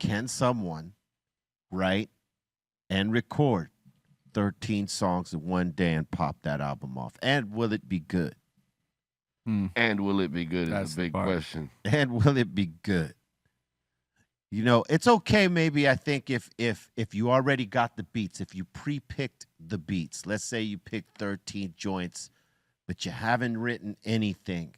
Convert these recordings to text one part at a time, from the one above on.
can someone write and record 13 songs in one day and pop that album off? And will it be good? And will it be good That's is a big question. And will it be good? You know, it's okay maybe, I think, if you already got the beats, if you pre-picked the beats. Let's say you picked 13 joints, but you haven't written anything.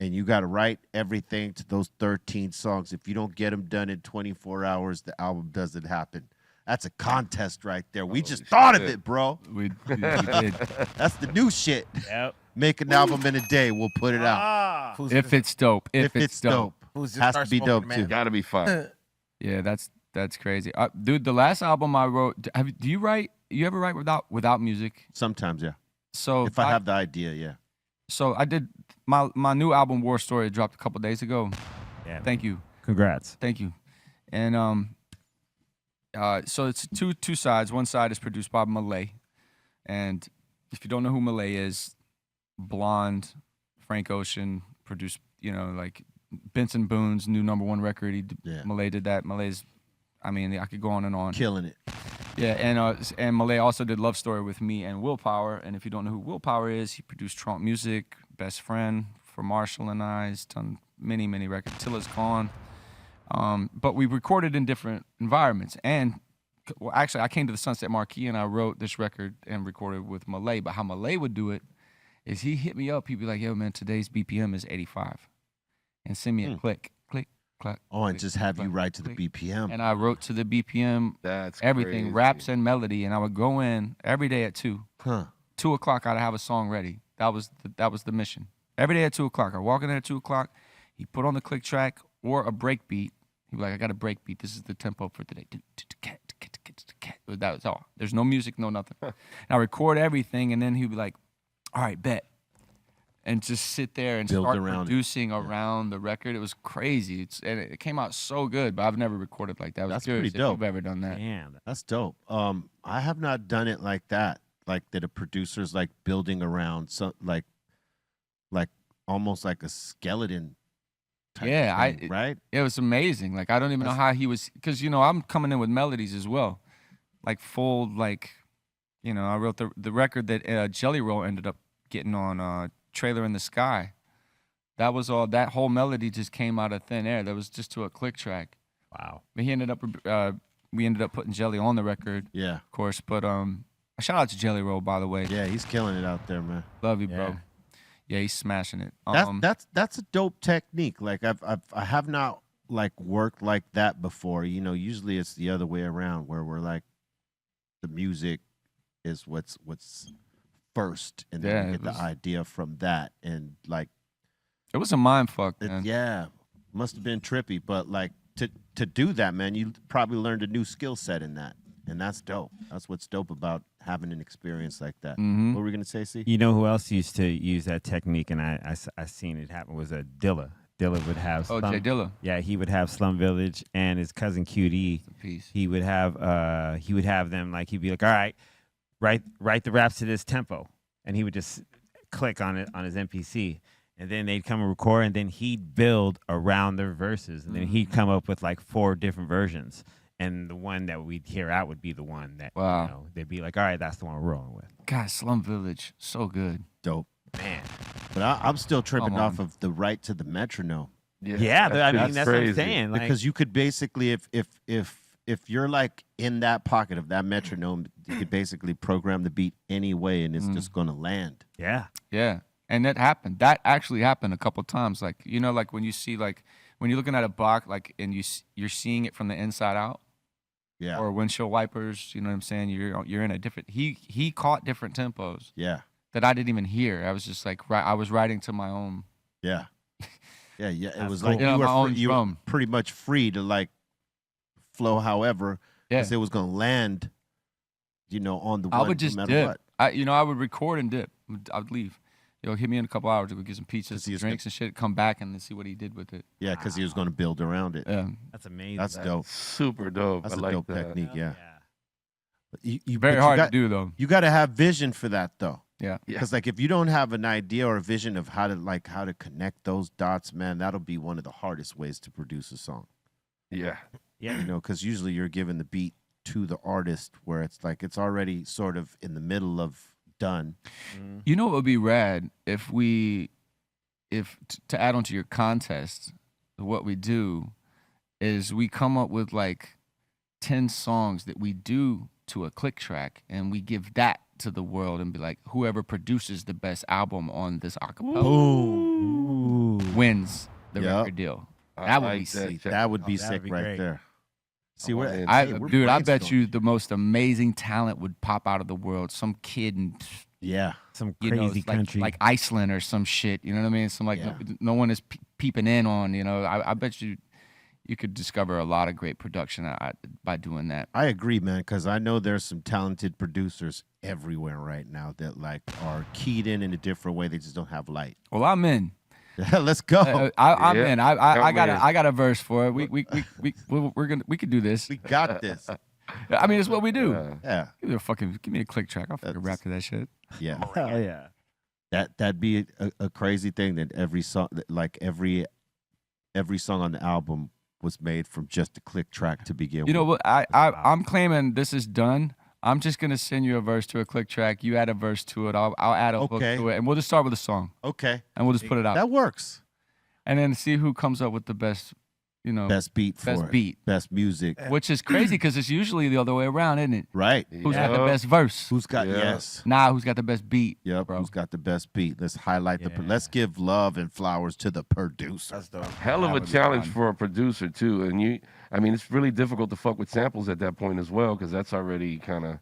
And you got to write everything to those 13 songs. If you don't get them done in 24 hours, the album doesn't happen. That's a contest right there. We just thought of it, bro. We did. That's the new shit. Yep. Make an album in a day. We'll put it out. If it's dope. If it's dope. Who's Has to be dope, too. Gotta be fun. Yeah, that's crazy. Dude, the last album I wrote, do you write? You ever write without music? Sometimes, yeah. So If I have the idea, yeah. So I did my new album War Story dropped a couple days ago. Yeah. Thank you. Congrats. Thank you. And so it's two sides. One side is produced by Malay, and if you don't know who Malay is, blonde, Frank Ocean produced, like Benson Boone's new #1 record. Malay did that. Malay's, I mean, I could go on and on. Killing it. Yeah, and Malay also did Love Story with me and Willpower. And if you don't know who Willpower is, he produced Trump Music, Best Friend for Marshall and I. He's done many, many records. Tilla's Gone. But we recorded in different environments. And well, actually, I came to the Sunset Marquee and I wrote this record and recorded with Malay. But how Malay would do it is he hit me up. He'd be like, "Yo, man, today's BPM is 85," and send me a click. Oh, and just have you write to the BPM. And I wrote to the BPM, That's everything, crazy. raps and melody, and I would go in every day at 2. 2 o'clock, I'd have a song ready. That was the mission. Every day at 2 o'clock, I walk in there at 2 o'clock. He put on the click track or a break beat. He'd be like, "I got a break beat. This is the tempo for today." That was all. There's no music, no nothing. And I record everything, and then he'd be like, "All right, bet." And just sit there and Build start around producing around the record. It was crazy. And it came out so good, but I've never recorded like that. I was That's curious pretty dope. if you've ever done that. Damn. That's dope. I have not done it like that. Like that a producer's like building around like almost like a skeleton type thing, right? It was amazing. Like I don't even know how he was, because I'm coming in with melodies as well, like full I wrote the record that Jelly Roll ended up getting on Trailer in the Sky. That was all. That whole melody just came out of thin air. That was just to a click track. Wow. But we ended up putting Jelly on the record. Yeah. Of course. But shout out to Jelly Roll, by the way. Yeah, he's killing it out there, man. Love you, bro. Yeah, he's smashing it. That's a dope technique. Like I have not like worked like that before. Usually it's the other way around where we're like the music is what's first, and then you get the idea from that, and like it was a mind fuck, man. Yeah, must have been trippy, but like to do that, man, you probably learned a new skill set in that, and that's dope. That's what's dope about having an experience like that. What were we gonna say, C? You know who else used to use that technique, and I seen it happen, was Dilla. Dilla would have Jay Dilla. Yeah, he would have Slum Village and his cousin QD. He would have them, like, he'd be like, "All right, write the raps to this tempo," and he would just click on it on his MPC, and then they'd come and record, and then he'd build around their verses, and then he'd come up with like 4 different versions, and the one that we'd hear out would be the one that they'd be like, "All right, that's the one we're rolling with." God, Slum Village, so good. Dope, man. But I'm still tripping off of the right to the metronome. Yeah, I mean that's what I'm saying. Like, because you could basically, if you're like in that pocket of that metronome, you could basically program the beat any way, and it's just gonna land. Yeah. And that happened. That actually happened a couple times. Like like when you see, like when you're looking at a Bach, like, and you're seeing it from the inside out. Yeah. Or windshield wipers. You know what I'm saying? You're in a different. He caught different tempos. Yeah. That I didn't even hear. I was just like, I was writing to my own. Yeah. Yeah. It was cool. like you were pretty much free to like flow however, because it was gonna land, on the one. I would just no matter dip. what. I would record and dip. I'd leave. Hit me in a couple hours. We'd get some pizzas, some drinks and shit. Come back and then see what he did with it. Yeah, because he was gonna build around it. Yeah. That's amazing. That's dope. Super dope. That's I a like dope that. technique. Yeah. You very hard to do though. You got to have vision for that though. Yeah. Because like if you don't have an idea or a vision of how to connect those dots, man, that'll be one of the hardest ways to produce a song. Yeah. Yeah. You know, because usually you're giving the beat to the artist where it's like it's already sort of in the middle of done. You know what would be rad if to add on to your contest, what we do is we come up with like 10 songs that we do to a click track, and we give that to the world and be like, whoever produces the best album on this acapella wins the record deal. That would be sick. That would be that'd sick be right great. there. See, we're Dude, I bet brainstorming. you the most amazing talent would pop out of the world. Some kid in Some you know, crazy it's like, country. like Iceland or some shit. You know what I mean? Some like no one is peeping in on. You know, I bet you could discover a lot of great production by doing that. I agree, man, because I know there's some talented producers everywhere right now that like are keyed in a different way. They just don't have light. Well, I'm in. Let's go. I'm Yeah. in. I Come in. got a verse for it. We could do this. We got this. I mean, it's what we do. Yeah, Give me a click track. I'll fucking rap to that shit. yeah. Hell yeah. That'd be a crazy thing that every song, like every song on the album was made from just a click track to begin You know with. what? I'm claiming this is done. I'm just gonna send you a verse to a click track. You add a verse to it. I'll add a hook Okay. to it, and we'll just start with a song, Okay, and we'll just put it out, that works. and then see who comes up with the best, you know, Best beat for best it. beat. Best music. Which is crazy because it's usually the other way around, isn't it? Right. Who's got the best verse? Who's got Yeah. yes. Nah, who's got the best beat? Yep. bro. Who's got the best beat? Let's highlight Yeah. let's give love and flowers to the producer. That's dope. Hell of That a would be challenge fun. for a producer too, and I mean, it's really difficult to fuck with samples at that point as well, because that's already kind of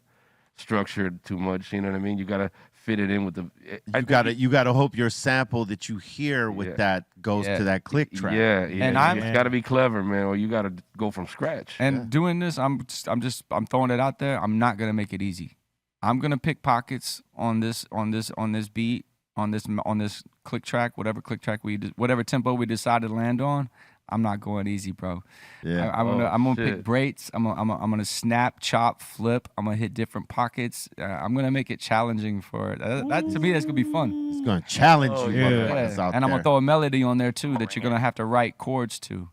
structured too much. You know what I mean? You gotta fit it in with the. You gotta hope your sample that you hear with Yeah. that goes Yeah. to that click track. Yeah, And it's got to be clever, man, or you got to go from scratch. And doing this, I'm throwing it out there. I'm not gonna make it easy. I'm gonna pick pockets on this beat, on this click track, whatever tempo we decide to land on. I'm not going easy, bro. Yeah. I'm gonna pick shit. breaks. I'm gonna snap, chop, flip. I'm gonna hit different pockets. I'm gonna make it challenging for it. That to me, that's gonna be fun. It's gonna challenge you, yeah. motherfuckers out And I'm there. gonna throw a melody on there too that you're gonna have to write chords to.